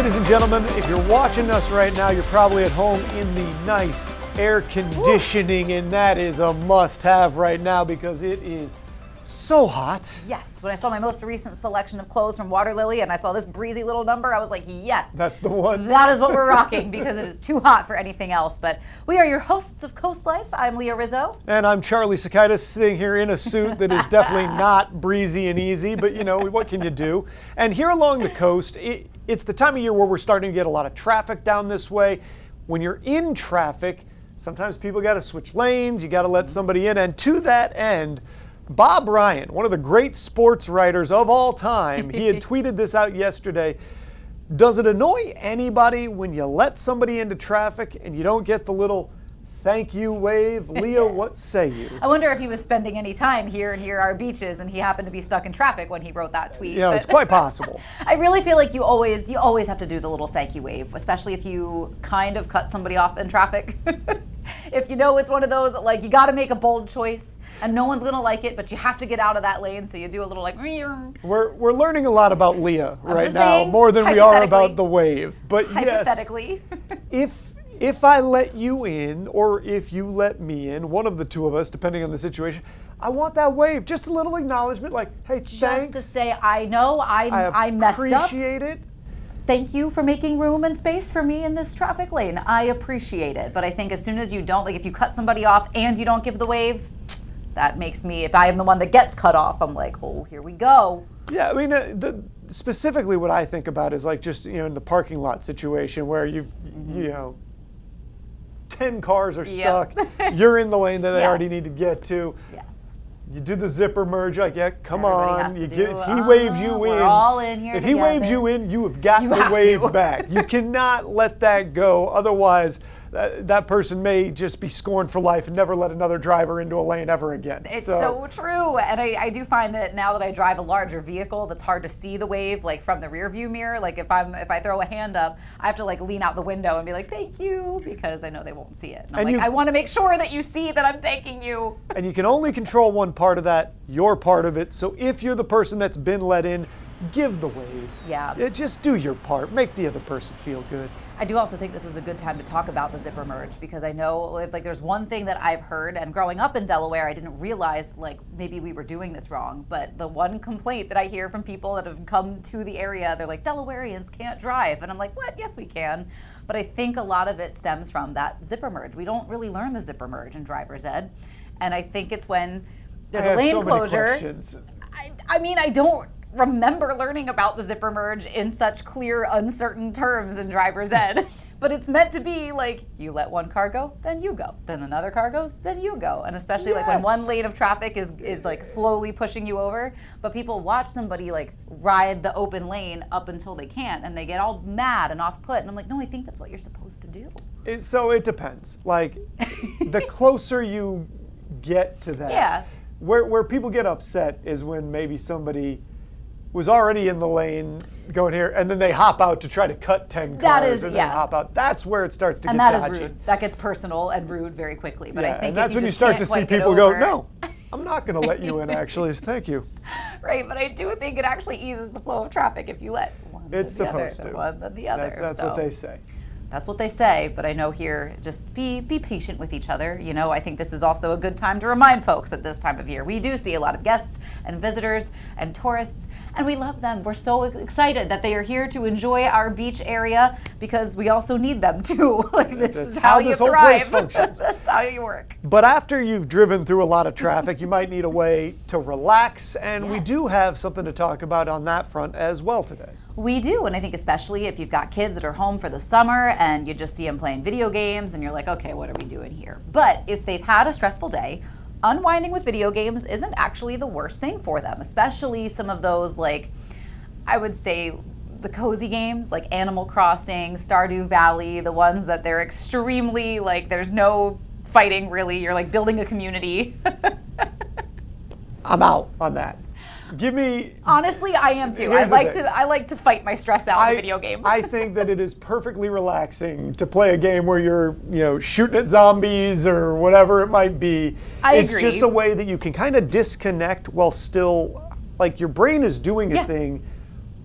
Ladies and gentlemen, if you're watching us right now, you're probably at home in the nice air conditioning, and that is a must-have right now because it is so hot. Yes, when I saw my most recent selection of clothes from Water Lily and I saw this breezy little number, I was like, yes. That's the one. That is what we're rocking because it is too hot for anything else. But we are your hosts of Coast Life. I'm Leah Rizzo. And I'm Charlie Sokaitis, sitting here in a suit that is definitely not breezy and easy, but you know, what can you do? And here along the coast, it's the time of year where we're starting to get a lot of traffic down this way. When you're in traffic, sometimes people got to switch lanes, you got to let somebody in, and to that end, Bob Ryan, one of the great sports writers of all time, he had tweeted this out yesterday. Does it annoy anybody when you let somebody into traffic and you don't get the little thank you wave? Leah, what say you? I wonder if he was spending any time here near our beaches and he happened to be stuck in traffic when he wrote that tweet. Yeah, it's quite possible. I really feel like you always have to do the little thank you wave, especially if you kind of cut somebody off in traffic. If you know it's one of those, like, you got to make a bold choice and no one's going to like it, but you have to get out of that lane, so you do a little like... We're learning a lot about Leah right now, more than we are about the wave. But hypothetically. Yes, if I let you in, or if you let me in, one of the two of us, depending on the situation, I want that wave. Just a little acknowledgement, like, hey, thanks. Just to say, I know I messed up. I appreciate it. Thank you for making room and space for me in this traffic lane. I appreciate it. But I think as soon as you don't, like if you cut somebody off and you don't give the wave, that makes me, if I am the one that gets cut off, I'm like, oh, here we go. Yeah, I mean, specifically what I think about is like just, in the parking lot situation where you know, 10 cars are stuck, you're in the lane that they already need to get to. Yes. You do the zipper merge, like, yeah, come Everybody on. If he waves you in. We're all in here If together. he waves you in, you have got to wave back. You cannot let that go. Otherwise, that person may just be scorned for life and never let another driver into a lane ever again. It's so true. And I do find that now that I drive a larger vehicle, that's hard to see the wave, like from the rear view mirror. Like if I throw a hand up, I have to like lean out the window and be like, thank you, because I know they won't see it. And I'm like, I want to make sure that you see that I'm thanking you. And you can only control one part of that, your part of it. So if you're the person that's been let in, give the wave. Yeah. Just do your part. Make the other person feel good. I do also think this is a good time to talk about the zipper merge because I know if like there's one thing that I've heard, and growing up in Delaware, I didn't realize like maybe we were doing this wrong, but the one complaint that I hear from people that have come to the area, they're like, Delawareans can't drive. And I'm like, what? Yes, we can. But I think a lot of it stems from that zipper merge. We don't really learn the zipper merge in driver's ed. And I think it's when there's a lane closure. I mean, I don't remember learning about the zipper merge in such clear, uncertain terms in driver's ed. But it's meant to be like, you let one car go, then you go. Then another car goes, then you go. And especially like when one lane of traffic is like slowly pushing you over, but people watch somebody like ride the open lane up until they can't, and they get all mad and off put. And I'm like, no, I think that's what you're supposed to do. So it depends. Like, the closer you get to that, where people get upset is when maybe somebody was already in the lane going here, and then they hop out to try to cut 10 cars and then hop out. That's where it starts to get dodgy. And that is rude. That gets personal and rude very quickly. But I think and that's when you start to see people go, no, I'm not going to let you in, actually. Thank you. Right, but I do think it actually eases the flow of traffic if you let one it's than supposed the other, to. one than the other. That's what they say. That's what they say, but I know here, just be patient with each other. You know, I think this is also a good time to remind folks at this time of year. We do see a lot of guests and visitors and tourists, and we love them. We're so excited that they are here to enjoy our beach area because we also need them too. Like this is how you thrive. Whole place functions. That's how you work. But after you've driven through a lot of traffic, you might need a way to relax, and we do have something to talk about on that front as well today. We do, and I think especially if you've got kids that are home for the summer and you just see them playing video games and you're like, okay, what are we doing here? But if they've had a stressful day, unwinding with video games isn't actually the worst thing for them, especially some of those, like, I would say the cozy games like Animal Crossing, Stardew Valley, the ones that they're extremely, like, there's no fighting really, you're like building a community. I'm out on that. Give me. Honestly, I am too. I like to fight my stress out in a video game. I think that it is perfectly relaxing to play a game where you're, shooting at zombies or whatever it might be. It's agree. just a way that you can kind of disconnect while still, like, your brain is doing a thing,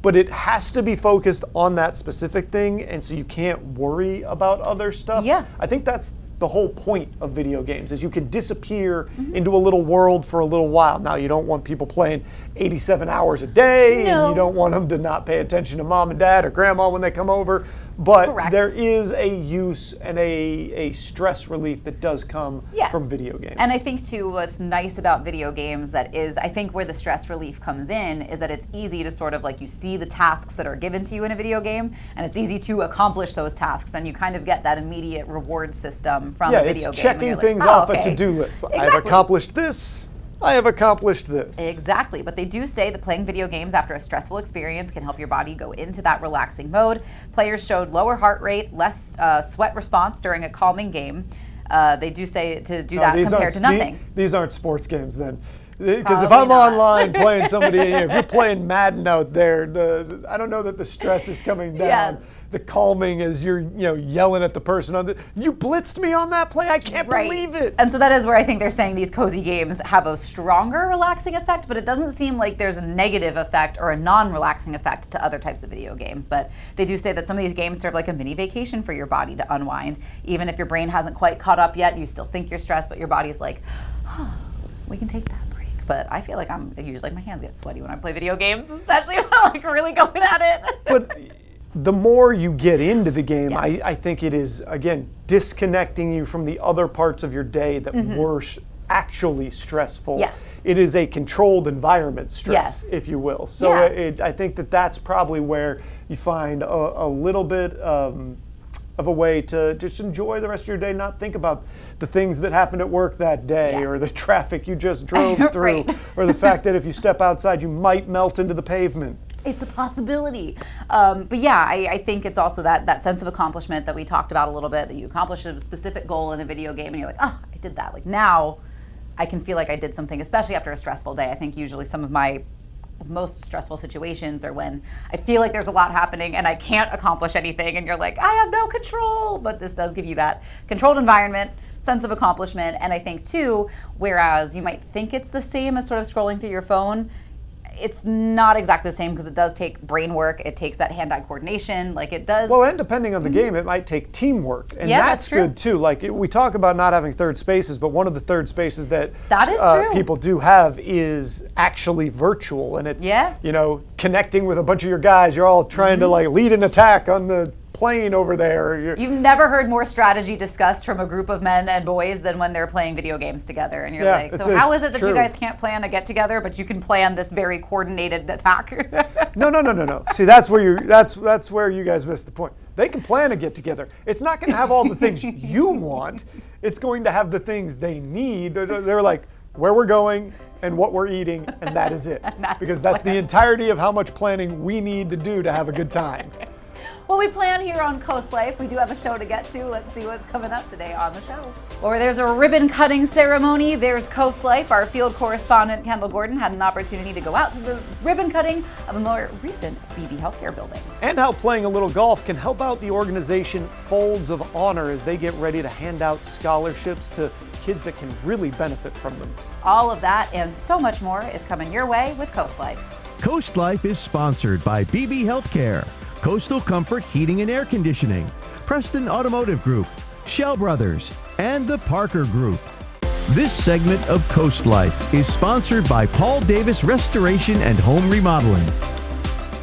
but it has to be focused on that specific thing, and so you can't worry about other stuff. Yeah. I think that's the whole point of video games, is you can disappear into a little world for a little while. Now, you don't want people playing 87 hours a day, and you don't want them to not pay attention to mom and dad or grandma when they come over. But Correct. there is a use and a stress relief that does come from video games. And I think too, what's nice about video games that is, I think where the stress relief comes in is that it's easy to sort of like, you see the tasks that are given to you in a video game, and it's easy to accomplish those tasks, and you kind of get that immediate reward system from a video game. Yeah, it's checking things off a to-do list. Exactly. I have accomplished this. I have accomplished this. Exactly, but they do say that playing video games after a stressful experience can help your body go into that relaxing mode. Players showed lower heart rate, less sweat response during a calming game. They do say to do that compared to nothing. These aren't sports games then. Because if I'm online playing somebody, if you're playing Madden out there, I don't know that the stress is coming down. Yes. The calming is you're yelling at the person on you blitzed me on that play. I can't believe it. And so that is where I think they're saying these cozy games have a stronger relaxing effect, but it doesn't seem like there's a negative effect or a non-relaxing effect to other types of video games. But they do say that some of these games serve like a mini vacation for your body to unwind. Even if your brain hasn't quite caught up yet, you still think you're stressed, but your body's like, oh, we can take that. But I feel like usually my hands get sweaty when I play video games, especially when I'm like really going at it. But the more you get into the game, I think it is, again, disconnecting you from the other parts of your day that were actually stressful. Yes. It is a controlled environment stress, if you will. So I think that's probably where you find a little bit of a way to just enjoy the rest of your day, not think about the things that happened at work that day or the traffic you just drove through or the fact that if you step outside you might melt into the pavement. It's a possibility. But yeah, I think it's also that sense of accomplishment that we talked about a little bit, that you accomplished a specific goal in a video game and you're like, oh, I did that. Like now I can feel like I did something, especially after a stressful day. I think usually some of my most stressful situations are when I feel like there's a lot happening and I can't accomplish anything and you're like, I have no control. But this does give you that controlled environment, sense of accomplishment. And I think too, whereas you might think it's the same as sort of scrolling through your phone, it's not exactly the same because it does take brain work. It takes that hand-eye coordination, like it does. Well, and depending on the game, it might take teamwork, and that's good too. Like we talk about not having third spaces, but one of the third spaces that people do have is actually virtual, and it's connecting with a bunch of your guys. You're all trying to like lead an attack on the plane over there. You've never heard more strategy discussed from a group of men and boys than when they're playing video games together. And you're like, so how is it that you guys can't plan a get together, but you can plan this very coordinated attack? No. See, that's where you guys missed the point. They can plan a get together. It's not going to have all the things you want. It's going to have the things they need. They're like, where we're going and what we're eating, and that is it. Because that's the entirety of how much planning we need to do to have a good time. Well, we plan here on Coast Life. We do have a show to get to. Let's see what's coming up today on the show. Or there's a ribbon cutting ceremony. There's Coast Life. Our field correspondent, Kendall Gordon, had an opportunity to go out to the ribbon cutting of a more recent Beebe Healthcare building. And how playing a little golf can help out the organization Folds of Honor as they get ready to hand out scholarships to kids that can really benefit from them. All of that and so much more is coming your way with Coast Life. Coast Life is sponsored by Beebe Healthcare, Coastal Comfort Heating and Air Conditioning, Preston Automotive Group, Shell Brothers, and the Parker Group. This segment of Coast Life is sponsored by Paul Davis Restoration and Home Remodeling.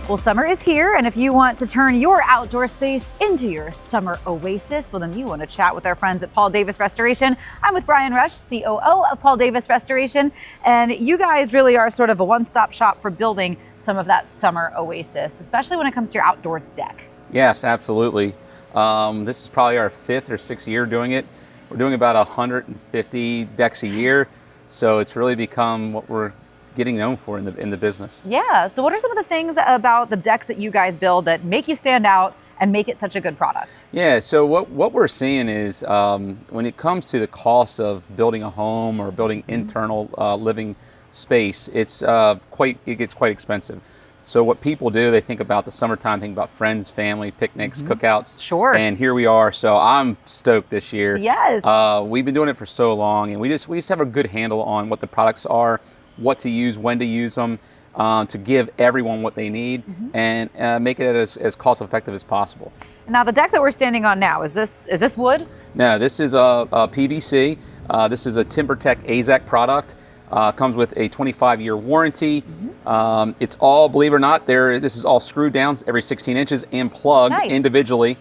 Well, summer is here, and if you want to turn your outdoor space into your summer oasis, well, then you want to chat with our friends at Paul Davis Restoration. I'm with Brian Rush, COO of Paul Davis Restoration, and you guys really are sort of a one-stop shop for building some of that summer oasis, especially when it comes to your outdoor deck. Yes, absolutely. This is probably our 5th or 6th year doing it. We're doing about 150 decks a year, so it's really become what we're getting known for in the business. Yeah, so what are some of the things about the decks that you guys build that make you stand out and make it such a good product? Yeah, so what we're seeing is when it comes to the cost of building a home or building internal living space, it gets quite expensive. So what people do, they think about the summertime, think about friends, family, picnics, cookouts. Sure. And here we are. So I'm stoked this year. Yes. We've been doing it for so long, and we just have a good handle on what the products are, what to use, when to use them. to give everyone what they need and make it as cost effective as possible. Now the deck that we're standing on now, is this wood? No, this is a PVC. This is a TimberTech AZEK product. Comes with a 25-year warranty. It's all, believe it or not, this is all screwed down every 16 inches and plugged individually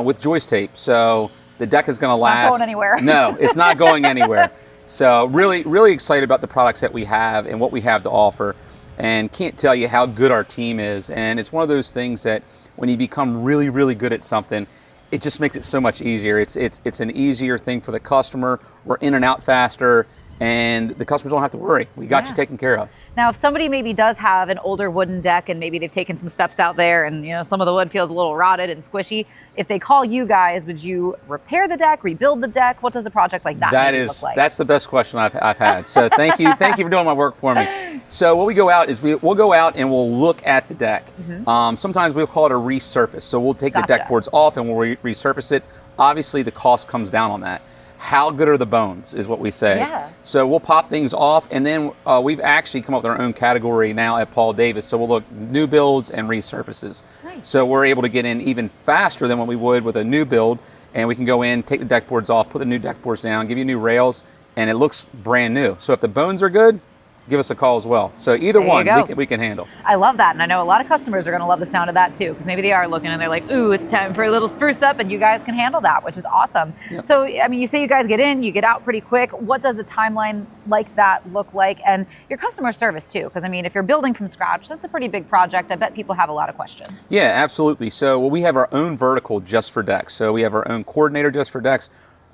with joist tape. So the deck is going to last. Not going anywhere. No, it's not going anywhere. So really excited about the products that we have and what we have to offer, and can't tell you how good our team is. And it's one of those things that when you become really good at something, it just makes it so much easier. It's an easier thing for the customer. We're in and out faster, and the customers don't have to worry. We got you taken care of. Now, if somebody maybe does have an older wooden deck and maybe they've taken some steps out there and some of the wood feels a little rotted and squishy, if they call you guys, would you repair the deck, rebuild the deck? What does a project like that look like? That's the best question I've had. So thank you for doing my work for me. So what we go out is we'll go out and we'll look at the deck. Sometimes we'll call it a resurface. So we'll take the deck boards off and we'll resurface it. Obviously, the cost comes down on that. How good are the bones is what we say. Yeah. So we'll pop things off, and then we've actually come up with our own category now at Paul Davis. So we'll look new builds and resurfaces. Nice. So we're able to get in even faster than what we would with a new build, and we can go in, take the deck boards off, put the new deck boards down, give you new rails, and it looks brand new. So if the bones are good, give us a call as well. So either one we can handle. I love that, and I know a lot of customers are going to love the sound of that too, because maybe they are looking and they're like, ooh, it's time for a little spruce up, and you guys can handle that, which is awesome. Yep. So, I mean, you say you guys get in, you get out pretty quick. What does a timeline like that look like? And your customer service too, because I mean, if you're building from scratch, that's a pretty big project. I bet people have a lot of questions. Yeah, absolutely. So we have our own vertical just for decks. So we have our own coordinator just for decks,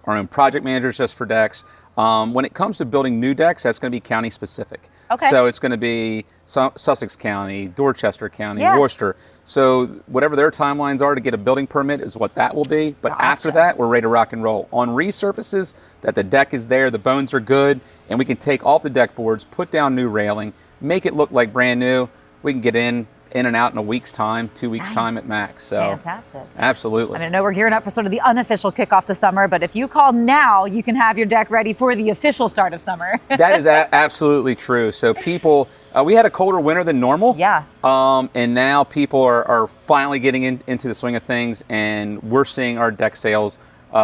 our own project managers just for decks. When it comes to building new decks, that's going to be county specific. Okay. So it's going to be Sussex County, Dorchester County, Worcester. So whatever their timelines are to get a building permit is what that will be. But after that, we're ready to rock and roll. On resurfaces, that the deck is there, the bones are good, and we can take off the deck boards, put down new railing, make it look like brand new. We can get in and out in a week's time, 2 weeks' time at max. So fantastic. Absolutely. I mean, I know we're gearing up for sort of the unofficial kickoff to summer, but if you call now, you can have your deck ready for the official start of summer. That is absolutely true. So people, we had a colder winter than normal. Yeah. And now people are finally getting into the swing of things, and we're seeing our deck sales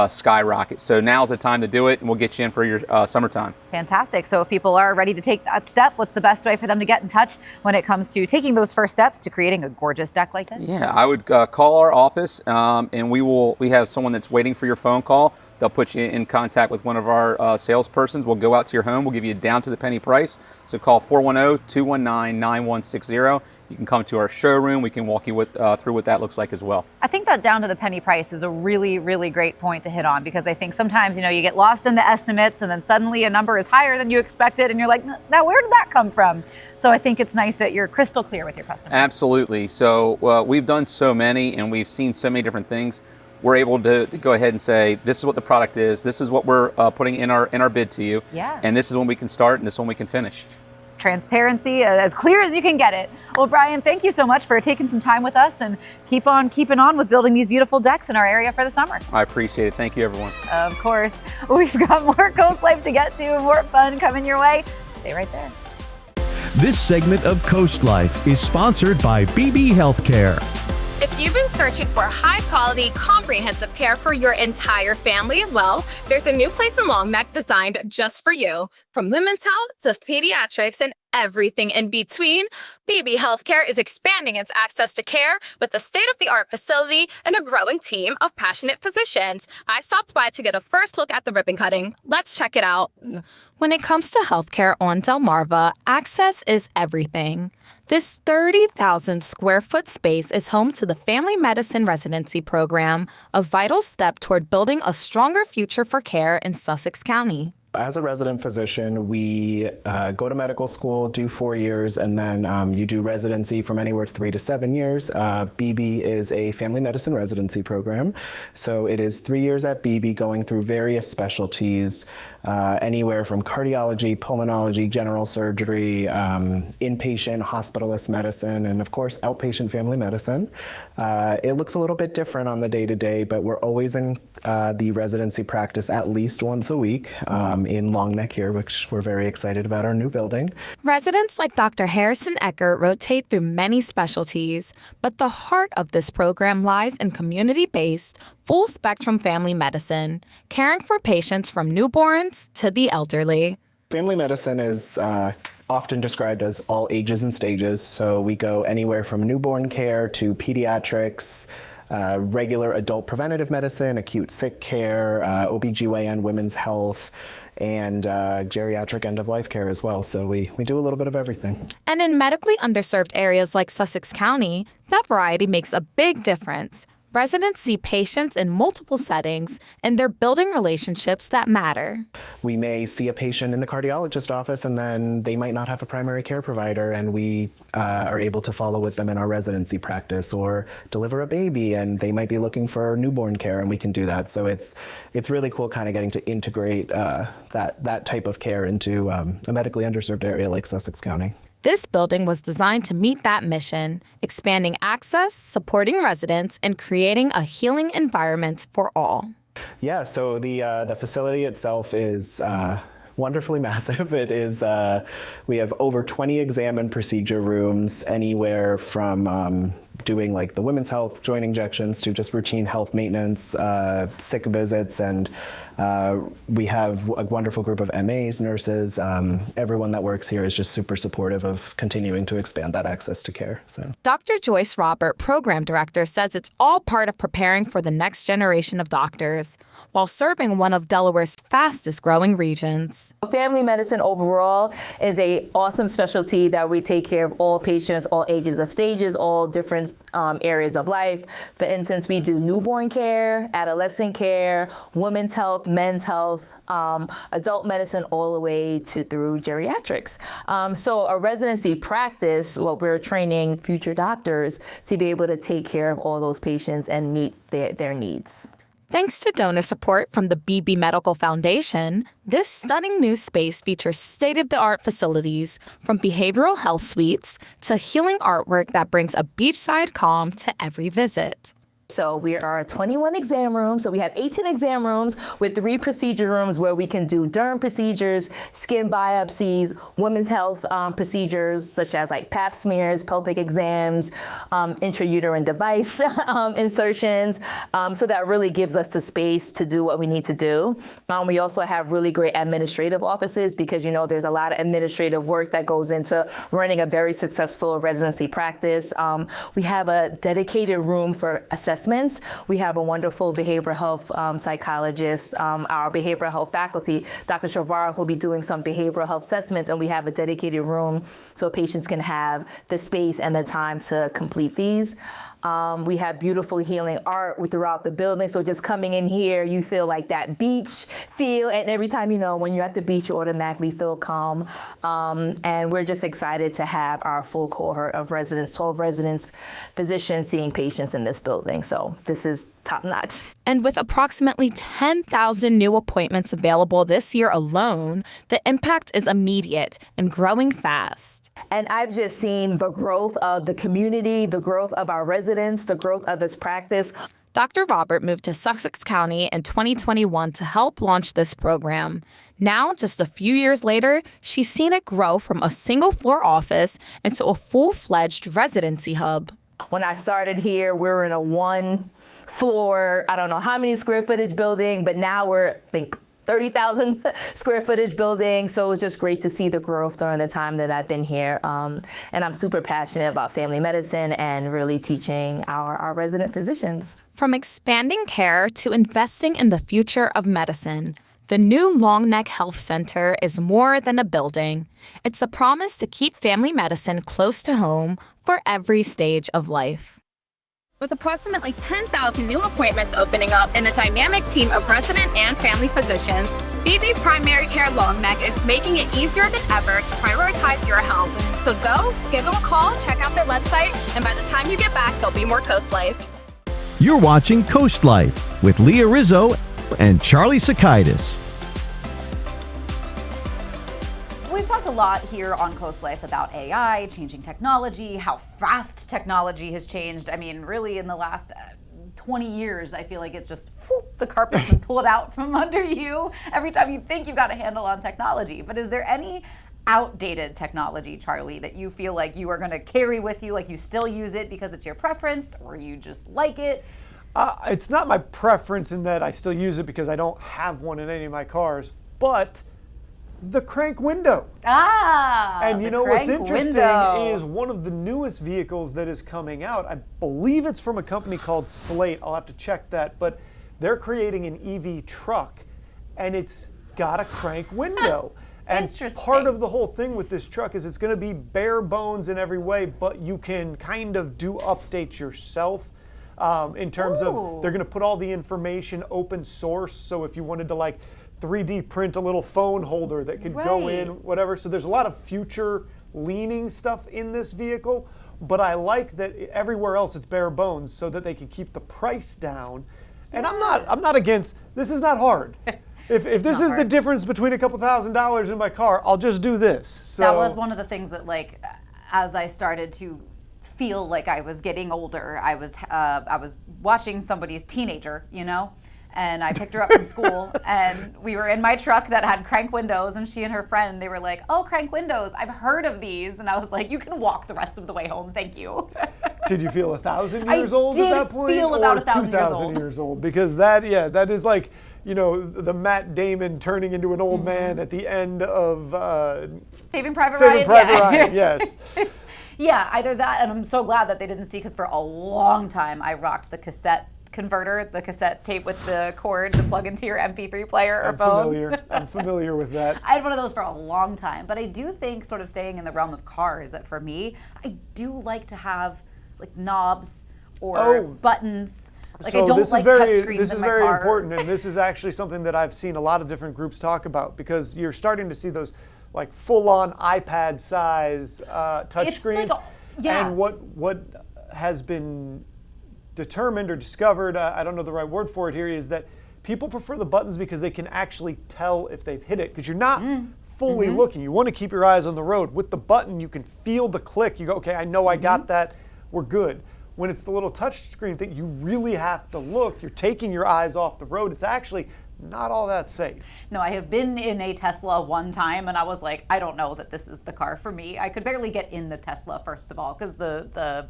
skyrocket. So now's the time to do it, and we'll get you in for your summertime. Fantastic. So if people are ready to take that step, what's the best way for them to get in touch when it comes to taking those first steps to creating a gorgeous deck like this? Yeah, I would call our office, and we have someone that's waiting for your phone call. They'll put you in contact with one of our salespersons. We'll go out to your home. We'll give you a down to the penny price. So call 410-219-9160. You can come to our showroom. We can walk you through what that looks like as well. I think that down to the penny price is a really great point to hit on, because I think sometimes, you get lost in the estimates and then suddenly a number is higher than you expected and you're like, now where did that come from? So I think it's nice that you're crystal clear with your customers. Absolutely. So we've done so many and we've seen so many different things. We're able to go ahead and say, this is what the product is, this is what we're putting in our bid to you, and this is when we can start and this is when we can finish. Transparency, as clear as you can get it. Well, Brian, thank you so much for taking some time with us, and keep on keeping on with building these beautiful decks in our area for the summer. I appreciate it. Thank you, everyone. Of course. We've got more Coast Life to get to and more fun coming your way. Stay right there. This segment of Coast Life is sponsored by Beebe Healthcare. If you've been searching for high-quality, comprehensive care for your entire family, well, there's a new place in Long Neck designed just for you. From women's health to pediatrics and everything in between, Beebe Healthcare is expanding its access to care with a state-of-the-art facility and a growing team of passionate physicians. I stopped by to get a first look at the ribbon cutting. Let's check it out. When it comes to healthcare on Delmarva, access is everything. This 30,000 square foot space is home to the Family Medicine Residency Program, a vital step toward building a stronger future for care in Sussex County. As a resident physician, we go to medical school, do 4 years, and then you do residency from anywhere 3 to 7 years. Beebe is a family medicine residency program. So it is 3 years at Beebe, going through various specialties, anywhere from cardiology, pulmonology, general surgery, inpatient, hospitalist medicine, and of course, outpatient family medicine. It looks a little bit different on the day-to-day, but we're always in the residency practice at least once a week in Long Neck here, which we're very excited about our new building. Residents like Dr. Harrison Ecker rotate through many specialties, but the heart of this program lies in community-based, full-spectrum family medicine, caring for patients from newborns to the elderly. Family medicine is often described as all ages and stages, so we go anywhere from newborn care to pediatrics, regular adult preventative medicine, acute sick care, OBGYN, women's health, and geriatric end-of-life care as well. So we do a little bit of everything. And in medically underserved areas like Sussex County, that variety makes a big difference. Residents see patients in multiple settings, and they're building relationships that matter. We may see a patient in the cardiologist office, and then they might not have a primary care provider, and we are able to follow with them in our residency practice, or deliver a baby, and they might be looking for newborn care, and we can do that. So it's really cool kind of getting to integrate that type of care into a medically underserved area like Sussex County. This building was designed to meet that mission, expanding access, supporting residents, and creating a healing environment for all. Yeah, so the facility itself is wonderfully massive. It is, we have over 20 exam and procedure rooms, anywhere from doing like the women's health, joint injections, to just routine health maintenance, sick visits, and we have a wonderful group of MAs, nurses. Everyone that works here is just super supportive of continuing to expand that access to care. So, Dr. Joyce Robert, program director, says it's all part of preparing for the next generation of doctors while serving one of Delaware's fastest growing regions. Family medicine overall is an awesome specialty that we take care of all patients, all ages of stages, all different areas of life. For instance, we do newborn care, adolescent care, women's health, men's health, adult medicine, all the way through geriatrics. So a residency practice, well, we're training future doctors to be able to take care of all those patients and meet their needs. Thanks to donor support from the Beebe Medical Foundation, this stunning new space features state-of-the-art facilities, from behavioral health suites to healing artwork that brings a beachside calm to every visit. So we are 21 exam rooms. So we have 18 exam rooms with 3 procedure rooms where we can do derm procedures, skin biopsies, women's health procedures such as like pap smears, pelvic exams, intrauterine device insertions. So that really gives us the space to do what we need to do. We also have really great administrative offices because, you know, there's a lot of administrative work that goes into running a very successful residency practice. We have a dedicated room for assessments. We have a wonderful behavioral health psychologist. Our behavioral health faculty, Dr. Shavar, will be doing some behavioral health assessments, and we have a dedicated room so patients can have the space and the time to complete these. We have beautiful healing art throughout the building. So just coming in here, you feel like that beach feel. And every time, you know, when you're at the beach, you automatically feel calm. And we're just excited to have our full cohort of residents, 12 residents, physicians seeing patients in this building. So this is top notch. And with approximately 10,000 new appointments available this year alone, the impact is immediate and growing fast. And I've just seen the growth of the community, the growth of our residents, the growth of this practice. Dr. Robert moved to Sussex County in 2021 to help launch this program. Now, just a few years later, she's seen it grow from a single-floor office into a full-fledged residency hub. When I started here, we were in a one-floor, I don't know how many square footage building, but now we're, I think, 30,000 square footage building. So it's just great to see the growth during the time that I've been here. And I'm super passionate about family medicine and really teaching our resident physicians. From expanding care to investing in the future of medicine, the new Long Neck Health Center is more than a building. It's a promise to keep family medicine close to home for every stage of life. With approximately 10,000 new appointments opening up and a dynamic team of resident and family physicians, Beebe Primary Care Long Neck is making it easier than ever to prioritize your health. So go, give them a call, check out their website, and by the time you get back, there'll be more COASTLIFE. You're watching COASTLIFE with Leah Rizzo and Charlie Sokaitis. we've talked a lot here on Coast Life about AI, changing technology, how fast technology has changed. I mean, really in the last 20 years, I feel like it's just whoop, the carpet's been pulled out from under you every time you think you've got a handle on technology. But is there any outdated technology, Charlie, that you feel like you are going to carry with you, like you still use it because it's your preference or you just like it? It's not my preference in that I still use it because I don't have one in any of my cars, but the crank window. And you know what's interesting is one of the newest vehicles that is coming out, I believe it's from a company called Slate, I'll have to check that, but they're creating an EV truck and it's got a crank window. And part of the whole thing with this truck is it's going to be bare bones in every way, but you can kind of do updates yourself. In terms of, they're going to put all the information open source. So if you wanted to like 3D print a little phone holder that could go in, whatever. So there's a lot of future leaning stuff in this vehicle. But I like that everywhere else it's bare bones so that they can keep the price down. And I'm not against, this is not hard. If this is the difference between a couple $1,000s in my car, I'll just do this. So that was one of the things that, like, as I started to feel like I was getting older, I was watching somebody's teenager, you know, and I picked her up from school and we were in my truck that had crank windows, and she and her friend, they were like, oh, crank windows, I've heard of these. And I was like, you can walk the rest of the way home, thank you. Did you feel 1,000 years old at that point? I did feel about 1,000 years old. 2,000 years old, because that is like, you know, the Matt Damon turning into an old man at the end of Saving Private Ryan. Ryan, yes. Yeah, either that, and I'm so glad that they didn't see, because for a long time I rocked the cassette converter, the cassette tape with the cord to plug into your MP3 player or phone. I'm familiar with that. I had one of those for a long time, but I do think, sort of staying in the realm of cars, that for me, I do like to have like knobs or buttons. Like, so I don't this like is very, touchscreens this is in my very car. important, and this is actually something that I've seen a lot of different groups talk about, because you're starting to see those like full-on iPad size touchscreens. Like, yeah. And what has been determined or discovered, I don't know the right word for it here, is that people prefer the buttons because they can actually tell if they've hit it, because you're not fully looking. You want to keep your eyes on the road. With the button, you can feel the click. You go, okay, I know I got that. We're good. When it's the little touch screen thing, you really have to look. You're taking your eyes off the road. It's actually not all that safe. No, I have been in a Tesla one time and I was like, I don't know that this is the car for me. I could barely get in the Tesla, first of all, because the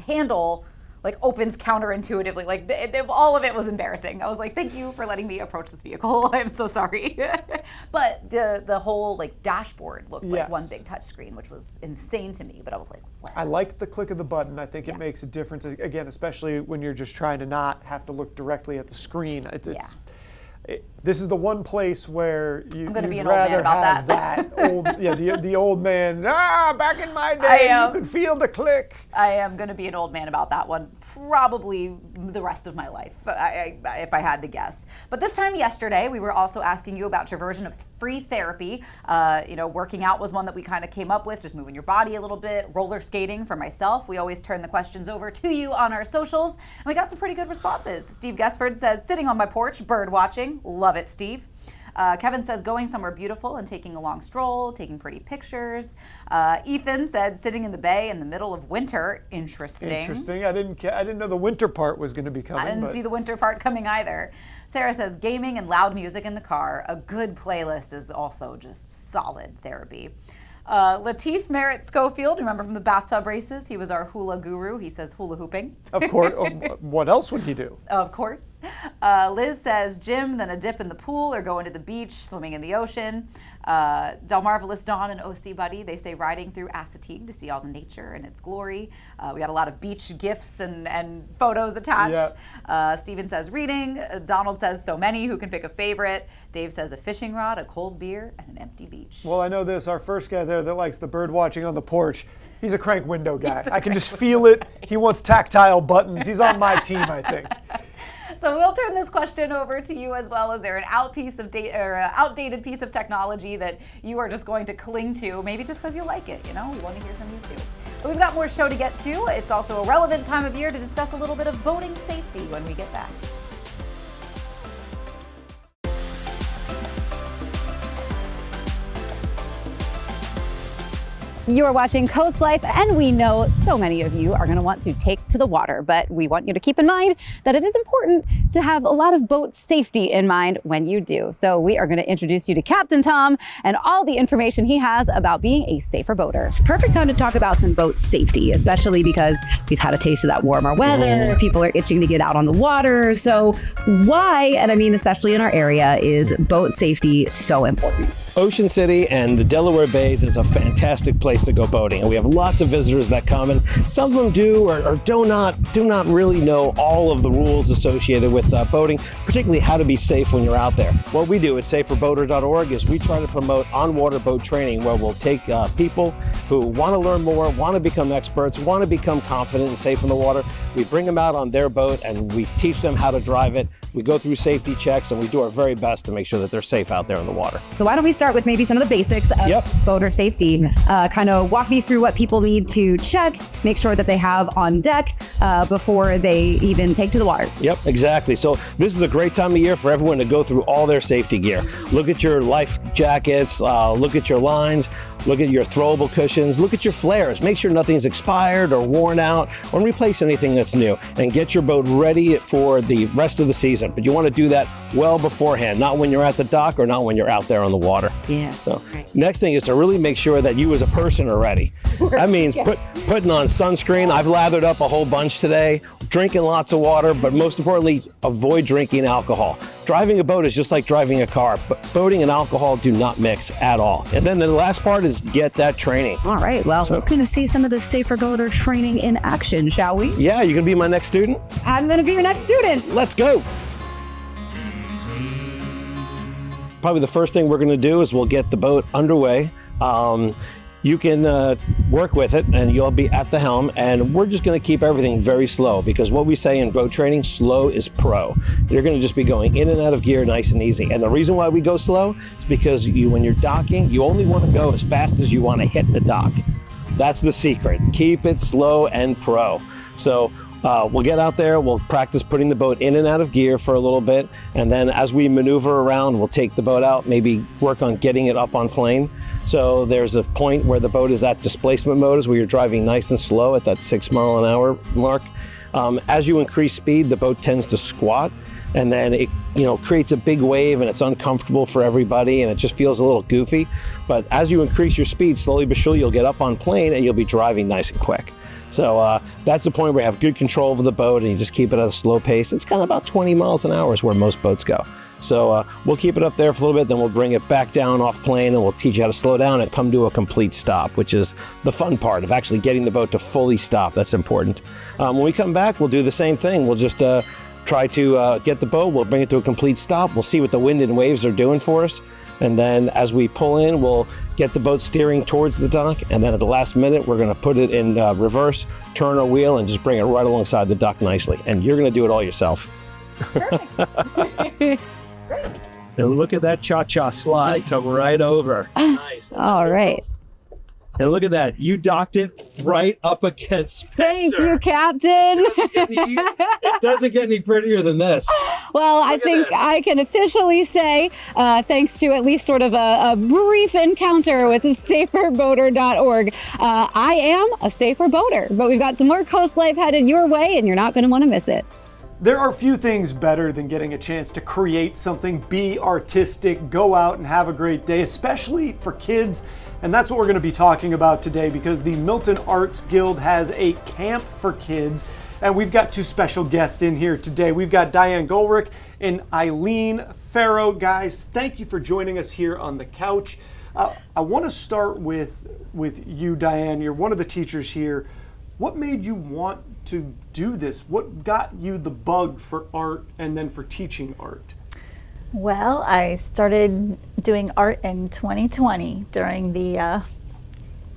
handle like opens counterintuitively. Like all of it was embarrassing. I was like, thank you for letting me approach this vehicle. I'm so sorry. But the whole like dashboard looked like one big touch screen, which was insane to me. But I was like, wow. I like the click of the button. I think it makes a difference. Again, especially when you're just trying to not have to look directly at the screen. This is the one place where you'd rather have that old, the old man. Back in my day, you could feel the click. I am going to be an old man about that one, probably the rest of my life, if I had to guess. But this time yesterday, we were also asking you about your version of free therapy. Working out was one that we kind of came up with, just moving your body a little bit. Roller skating for myself. We always turn the questions over to you on our socials, and we got some pretty good responses. Steve Gesford says, sitting on my porch, bird watching. Love it, Steve. Kevin says, going somewhere beautiful and taking a long stroll, taking pretty pictures. Ethan said, sitting in the bay in the middle of winter. Interesting. Interesting. I didn't know the winter part was going to be coming. I didn't see the winter part coming either. Sarah says, gaming and loud music in the car. A good playlist is also just solid therapy. Lateef Merritt Schofield, remember from the bathtub races? He was our hula guru. He says hula hooping. Of course. What else would he do? Of course. Liz says gym, then a dip in the pool or going to the beach, swimming in the ocean. Delmarva Dawn and OC Buddy, they say riding through Assateague to see all the nature and its glory. We got a lot of beach gifs and photos attached. Steven says reading. Donald says so many, who can pick a favorite. Dave says a fishing rod, a cold beer, and an empty beach. Well, I know this, our first guy there that likes the bird watching on the porch, he's a crank window guy. I can just feel it. He wants tactile buttons. He's on my team, I think. So we'll turn this question over to you as well. Is there an outdated piece of technology that you are just going to cling to, maybe just because you like it? We want to hear from you too. But we've got more show to get to. It's also a relevant time of year to discuss a little bit of boating safety when we get back. You are watching Coast Life, and we know so many of you are going to want to take to the water, but we want you to keep in mind that it is important to have a lot of boat safety in mind when you do. So we are going to introduce you to Captain Tom and all the information he has about being a safer boater. It's a perfect time to talk about some boat safety, especially because we've had a taste of that warmer weather. People are itching to get out on the water. So why, and I mean especially in our area, is boat safety so important? Ocean City and the Delaware Bays is a fantastic place to go boating, and we have lots of visitors that come, and some of them do or do not really know all of the rules associated with boating, particularly how to be safe when you're out there. What we do at saferboater.org is we try to promote on-water boat training, where we'll take people who want to learn more, want to become experts, want to become confident and safe in the water. We bring them out on their boat and we teach them how to drive it. We go through safety checks and we do our very best to make sure that they're safe out there in the water. So why don't we start with maybe some of the basics of boater safety? Kind of walk me through what people need to check, make sure that they have on deck before they even take to the water. Yep, exactly. So this is a great time of year for everyone to go through all their safety gear. Look at your life jackets, look at your lines, look at your throwable cushions, look at your flares. Make sure nothing's expired or worn out, or replace anything that's new, and get your boat ready for the rest of the season. But you want to do that well beforehand, not when you're at the dock or not when you're out there on the water. Yeah. So next thing is to really make sure that you as a person are ready. That means putting on sunscreen. I've lathered up a whole bunch today, drinking lots of water, but most importantly, avoid drinking alcohol. Driving a boat is just like driving a car, but boating and alcohol do not mix at all. And then the last part is get that training. All right, well, we're going to see some of the safer boater training in action, shall we? Yeah, you're going to be my next student? I'm going to be your next student. Let's go. Probably the first thing we're going to do is we'll get the boat underway. You can work with it and you'll be at the helm, and we're just going to keep everything very slow, because what we say in boat training, slow is pro. You're going to just be going in and out of gear nice and easy. And the reason why we go slow is because when you're docking, you only want to go as fast as you want to hit the dock. That's the secret. Keep it slow and pro. So we'll get out there, we'll practice putting the boat in and out of gear for a little bit, and then as we maneuver around, we'll take the boat out, maybe work on getting it up on plane. So there's a point where the boat is at displacement mode, where you're driving nice and slow at that 6 mile an hour mark. As you increase speed, the boat tends to squat, and then it creates a big wave, and it's uncomfortable for everybody, and it just feels a little goofy. But as you increase your speed, slowly but surely, you'll get up on plane and you'll be driving nice and quick. So that's the point where you have good control over the boat and you just keep it at a slow pace. It's kind of about 20 miles an hour is where most boats go. So we'll keep it up there for a little bit, then we'll bring it back down off plane, and we'll teach you how to slow down and come to a complete stop, which is the fun part of actually getting the boat to fully stop. That's important. When we come back, we'll do the same thing. We'll just try to get the boat, we'll bring it to a complete stop. We'll see what the wind and waves are doing for us. And then as we pull in, we'll get the boat steering towards the dock. And then at the last minute, we're going to put it in reverse, turn our wheel, and just bring it right alongside the dock nicely. And you're going to do it all yourself. Perfect. Great. And look at that cha-cha slide come right over. Nice. All right. And look at that. You docked it right up against Spencer. Thank you, Captain. It doesn't get any prettier than this. Well, I think I can officially say, thanks to at least sort of a brief encounter with saferboater.org, I am a safer boater. But we've got some more Coast Life headed your way, and you're not going to want to miss it. There are few things better than getting a chance to create something, be artistic, go out and have a great day, especially for kids. And that's what we're going to be talking about today, because the Milton Arts Guild has a camp for kids. And we've got two special guests in here today. We've got Diane Golrick and Eileen Farrow. Guys, thank you for joining us here on the couch. I want to start with you, Diane. You're one of the teachers here. What made you want to do this? What got you the bug for art and then for teaching art? Well, I started doing art in 2020 during the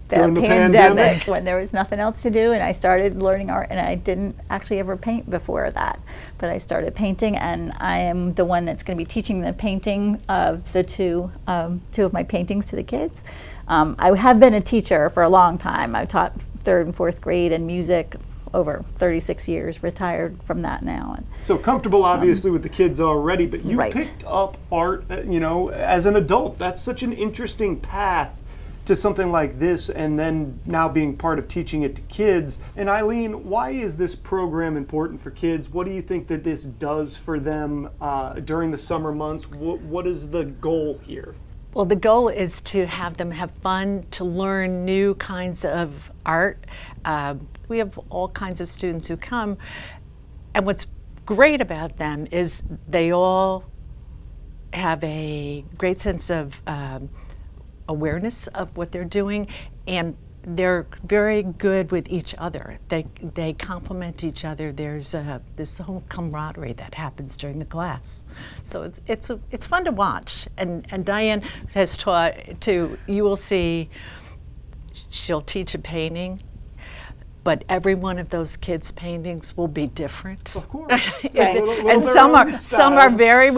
pandemic, when there was nothing else to do, and I started learning art, and I didn't actually ever paint before that, but I started painting, and I am the one that's going to be teaching the painting of the two of my paintings to the kids. I have been a teacher for a long time. I've taught 3rd and 4th grade and music over 36 years, retired from that now. And so comfortable, obviously, with the kids already, but you right. picked up art, as an adult. That's such an interesting path to something like this and then now being part of teaching it to kids. And Eileen, why is this program important for kids? What do you think that this does for them during the summer months? What is the goal here? Well, the goal is to have them have fun, to learn new kinds of art. We have all kinds of students who come, and what's great about them is they all have a great sense of awareness of what they're doing, and they're very good with each other. They complement each other. There's this whole camaraderie that happens during the class. So it's fun to watch. And Diane has taught too. You will see, she'll teach a painting, but every one of those kids' paintings will be different. Of course. And some are very.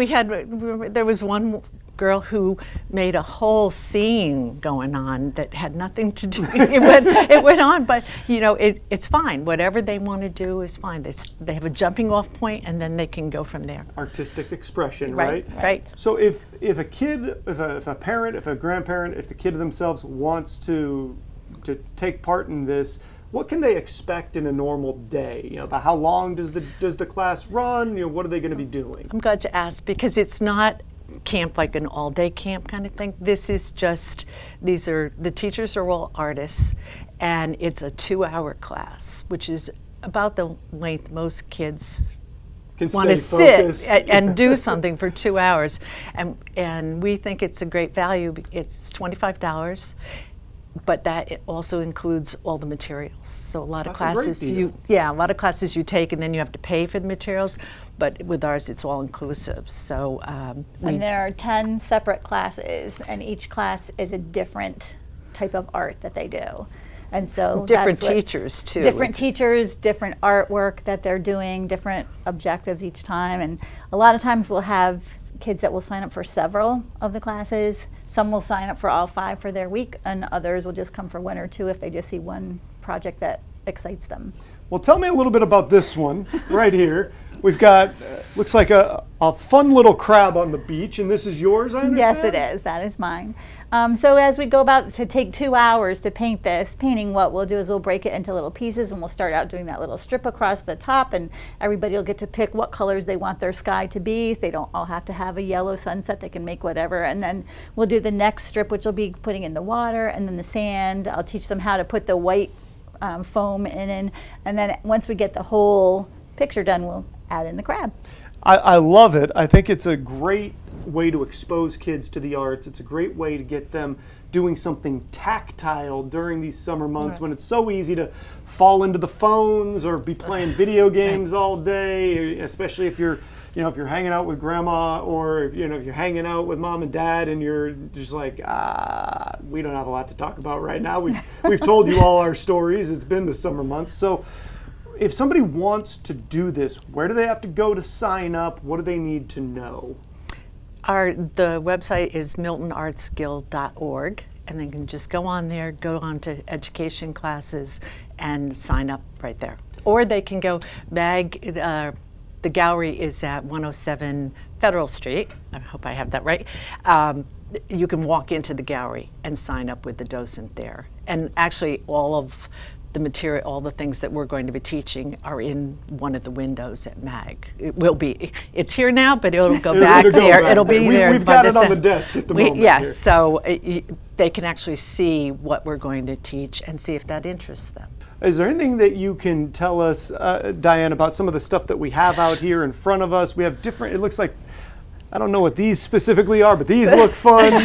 There was one girl who made a whole scene going on that had nothing to do. It went on, but you know, it's fine. Whatever they want to do is fine. They have a jumping off point, and then they can go from there. Artistic expression, right? Right. So if a kid, if a parent, if a grandparent, if the kid themselves wants to take part in this, what can they expect in a normal day? You know, about how long does the class run? You know, what are they going to be doing? I'm glad to ask, because it's not camp like an all-day camp kind of thing. This is just, the teachers are all artists, and it's a 2-hour class, which is about the length most kids want to sit and do something for 2 hours. And we think it's a great value. It's $25, but that it also includes all the materials. So a lot of classes a lot of classes you take and then you have to pay for the materials, but with ours it's all inclusive. So and there are 10 separate classes, and each class is a different type of art that they do. And so different teachers too. Different teachers, different artwork that they're doing, different objectives each time. And a lot of times we'll have kids that will sign up for several of the classes. Some will sign up for all 5 for their week, and others will just come for 1 or 2 if they just see one project that excites them. Well, tell me a little bit about this one right here. We've got, looks like a fun little crab on the beach, and this is yours, I understand? Yes, it is. That is mine. So as we go about to take 2 hours to paint this painting, what we'll do is we'll break it into little pieces, and we'll start out doing that little strip across the top, and everybody will get to pick what colors they want their sky to be. They don't all have to have a yellow sunset. They can make whatever. And then we'll do the next strip, which will be putting in the water and then the sand. I'll teach them how to put the white foam in, and then once we get the whole picture done, we'll add in the crab. I love it. I think it's a great way to expose kids to the arts. It's a great way to get them doing something tactile during these summer months when it's so easy to fall into the phones or be playing video games all day, especially if you're hanging out with grandma, or if you're hanging out with mom and dad and you're just like, we don't have a lot to talk about right now. We've told you all our stories. It's been the summer months. So if somebody wants to do this, where do they have to go to sign up? What do they need to know? The website is miltonartsguild.org, and they can just go on there, go on to education classes, and sign up right there. Or they can go, the gallery is at 107 Federal Street. I hope I have that right. You can walk into the gallery and sign up with the docent there. And actually all of the material, all the things that we're going to be teaching are in one of the windows at MAG. It's here now, but it'll go back there. It'll be there. We've got it on the desk at the moment. Yes, so they can actually see what we're going to teach and see if that interests them. Is there anything that you can tell us, Diane, about some of the stuff that we have out here in front of us? We have different, it looks like, I don't know what these specifically are, but these look fun,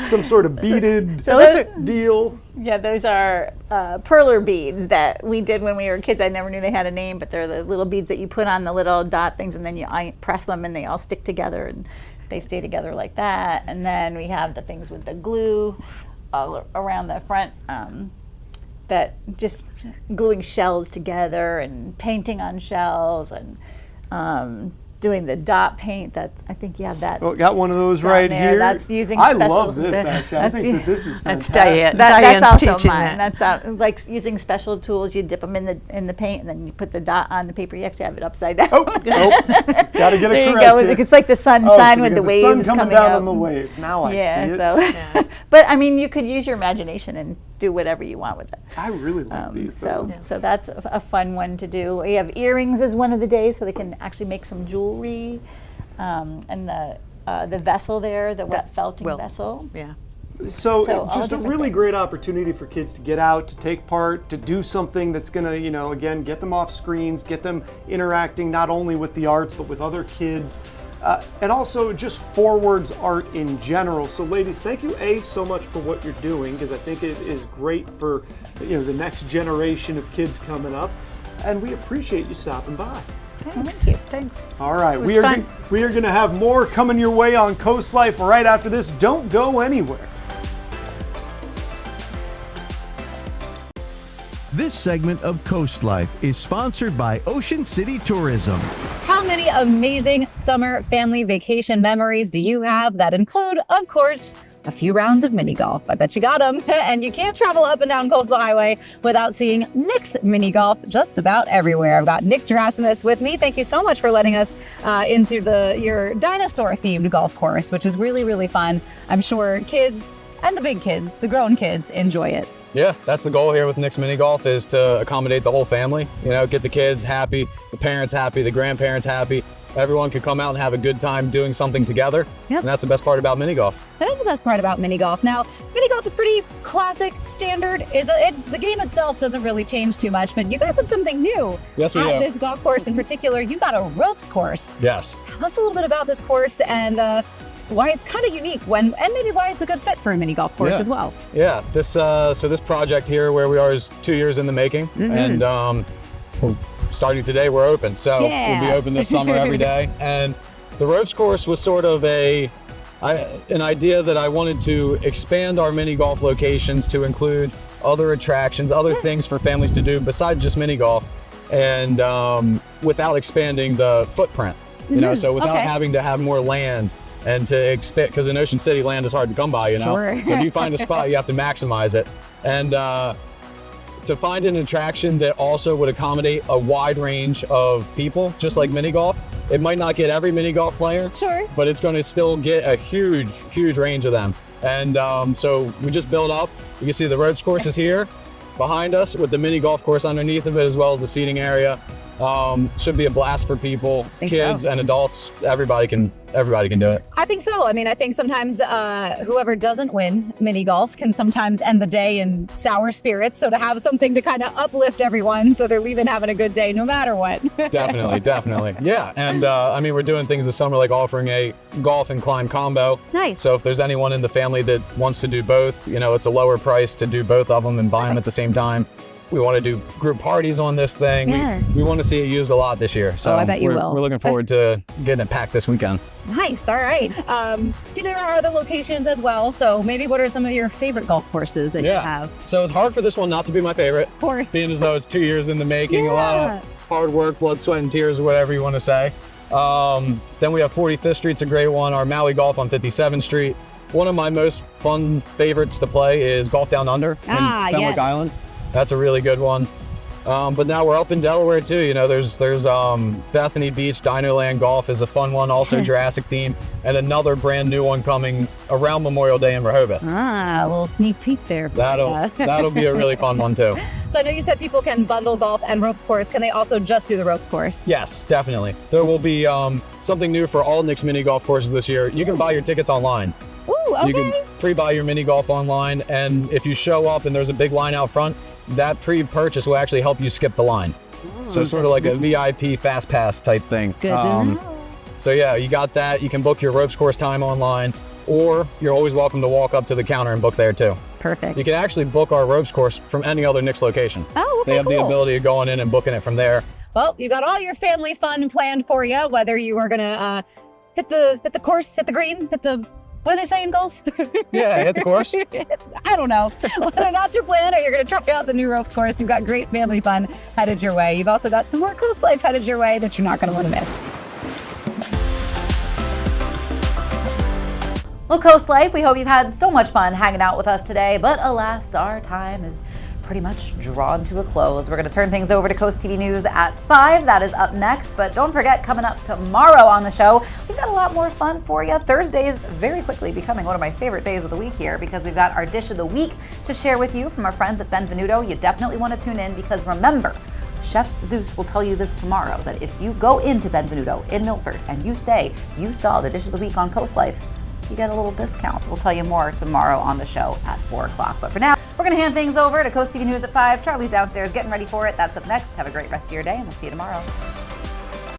some sort of beaded deal. Yeah, those are perler beads that we did when we were kids. I never knew they had a name, but they're the little beads that you put on the little dot things, and then you press them and they all stick together and they stay together like that. And then we have the things with the glue all around the front, that just gluing shells together and painting on shells, and doing the dot paint. That I think you have that. Well, got one of those down right there. here. That's using I special. love this actually. I think that this is That's fantastic. Diane. That's also teaching mine. that. That's like using special tools. You dip them in the paint, and then you put the dot on the paper. You actually have it upside down. Oh, nope. Got to get There it you correct go. here. It's like the sunshine with the waves sun coming down up. on the waves. Now I see it. So, but I mean, you could use your imagination and do whatever you want with it. I really like these. So, though. so that's a fun one to do. We have earrings as one of the days, so they can actually make some jewelry, and the vessel there, the wet felting vessel. Yeah. So all just a different really things. great opportunity for kids to get out, to take part, to do something that's going to, you know, again, get them off screens, get them interacting not only with the arts, but with other kids. And also just forwards art in general. So ladies, thank you so much for what you're doing, because I think it is great for, you know, the next generation of kids coming up. And we appreciate you stopping by. Thanks. Thanks. All right, was we are fun. going to have more coming your way on Coast Life right after this. Don't go anywhere. This segment of Coast Life is sponsored by Ocean City Tourism. How many amazing summer family vacation memories do you have that include, of course, a few rounds of mini golf? I bet you got them. And you can't travel up and down Coastal Highway without seeing Nick's Mini Golf just about everywhere. I've got Nick Gerasimus with me. Thank you so much for letting us into your dinosaur-themed golf course, which is really, really fun. I'm sure kids and the big kids, the grown kids, enjoy it. Yeah, that's the goal here with Nick's Mini Golf, is to accommodate the whole family. You know, get the kids happy, the parents happy, the grandparents happy. Everyone can come out and have a good time doing something together. Yep. And that's the best part about mini golf. That is the best part about mini golf. Now, mini golf is pretty classic, standard. The game itself doesn't really change too much, but you guys have something new. Yes, we at do. this golf course in particular. You got a ropes course. Yes. Tell us a little bit about this course and why it's kind of unique, and maybe why it's a good fit for a mini golf course as well. Yeah, this project here where we are is 2 years in the making, and well, starting today we're open. So we'll be open this summer every day. And the ropes course was sort of an idea that I wanted to expand our mini golf locations to include other attractions, other things for families to do besides just mini golf, and without expanding the footprint. You know, so without having to have more land. And to expect, because in Ocean City, land is hard to come by, you know? Sure. So if you find a spot, you have to maximize it. And to find an attraction that also would accommodate a wide range of people, just like mini golf, it might not get every mini golf player, Sure. but it's going to still get a huge, huge range of them. And so we just built up. You can see the ropes course is here behind us with the mini golf course underneath of it, as well as the seating area. Should be a blast for people, kids and adults. Everybody can do it. I think so. I mean, I think sometimes whoever doesn't win mini golf can sometimes end the day in sour spirits. So to have something to kind of uplift everyone so they're leaving having a good day no matter what. Definitely. Yeah. And I mean, we're doing things this summer like offering a golf and climb combo. Nice. So if there's anyone in the family that wants to do both, you know, it's a lower price to do both of them and buy them at the same time. We want to do group parties on this thing. Yes. We want to see it used a lot this year. So I bet you will. We're looking forward to getting it packed this weekend. Nice. All right. There are other locations as well. So maybe what are some of your favorite golf courses that you have? So it's hard for this one not to be my favorite. Of course. Being as though it's 2 years in the making, a lot of hard work, blood, sweat, and tears, or whatever you want to say. Then we have 45th Street's a great one. Our Maui Golf on 57th Street. One of my most fun favorites to play is Golf Down Under in Fenwick Island. That's a really good one. But now we're up in Delaware too. You know, there's Bethany Beach, Dinoland Golf is a fun one, also Jurassic theme, and another brand new one coming around Memorial Day in Rehoboth. A little sneak peek there. That'll be a really fun one too. So I know you said people can bundle golf and ropes course. Can they also just do the ropes course? Yes, definitely. There will be something new for all Nick's mini golf courses this year. You can buy your tickets online. Ooh, okay. You can pre-buy your mini golf online, and if you show up and there's a big line out front, that pre-purchase will actually help you skip the line. So sort of like a VIP fast pass type thing. Good to know. So yeah, you got that. You can book your ropes course time online, or you're always welcome to walk up to the counter and book there too. Perfect. You can actually book our ropes course from any other Nick's location. Oh, okay, They have the cool. ability of going in and booking it from there. Well, you got all your family fun planned for you, whether you are gonna hit the course, hit the green, hit the, what do they say in golf? Yeah, hit the course. I don't know. Whether that's your plan or you're going to try out the new ropes course, you've got great family fun headed your way. You've also got some more Coast Life headed your way that you're not going to want to miss. Well, Coast Life, we hope you've had so much fun hanging out with us today, but alas, our time is pretty much drawn to a close. We're going to turn things over to Coast TV News at 5. That is up next, but don't forget, coming up tomorrow on the show, we've got a lot more fun for you. Thursday's very quickly becoming one of my favorite days of the week here because we've got our dish of the week to share with you from our friends at Benvenuto. You definitely want to tune in because remember, Chef Zeus will tell you this tomorrow, that if you go into Benvenuto in Milford and you say you saw the dish of the week on Coast Life, you get a little discount. We'll tell you more tomorrow on the show at 4 o'clock. But for now, we're going to hand things over to Coast TV News at 5. Charlie's downstairs getting ready for it. That's up next. Have a great rest of your day, and we'll see you tomorrow.